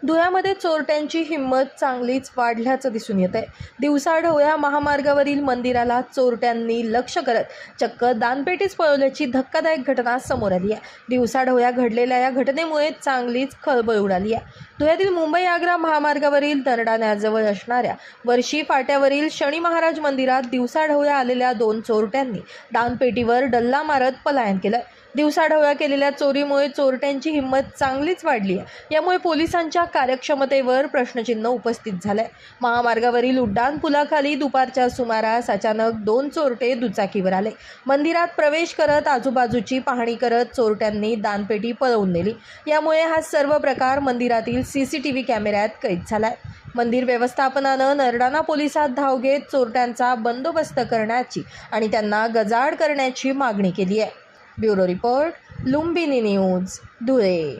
धुळ्यामध्ये चोरट्यांची हिंमत चांगलीच वाढल्याचं दिसून येत आहे। दिवसाढवळ्या महामार्गावरील मंदिराला चोरट्यांनी लक्ष करत चक्क दानपेटीच पळवल्याची धक्कादायक घटना समोर आली आहे। दिवसाढवळ्या घडलेल्या या घटनेमुळे चांगलीच खळबळ उडाली आहे। धुळ्यातील मुंबई आग्रा महामार्गावरील दरडाण्याजवळ असणाऱ्या वर्षी फाट्यावरील शनी महाराज मंदिरात दिवसाढवळ्या आलेल्या 2 चोरट्यांनी दानपेटीवर डल्ला मारत पलायन केलं। दिवसाढवळ्या केलेल्या चोरीमुळे चोरट्यांची हिंमत चांगलीच वाढली आहे। यामुळे पोलिसांच्या कार्यक्षमतेवर प्रश्नचिन्ह उपस्थित झालंय। महामार्गावरील उड्डाण पुलाखाली दुपारच्या सुमारास अचानक 2 चोरटे दुचाकीवर आले। मंदिरात प्रवेश करत आजूबाजूची पाहणी करत चोरट्यांनी दानपेटी पळवून नेली। यामुळे हा सर्व प्रकार मंदिरातील CCTV कॅमेऱ्यात कैद झालाय। मंदिर व्यवस्थापनानं नरडाणा पोलिसात धाव घेत चोरट्यांचा बंदोबस्त करण्याची आणि त्यांना गजाआड करण्याची मागणी केली आहे। Bureau report, Lumbini news, Dhule.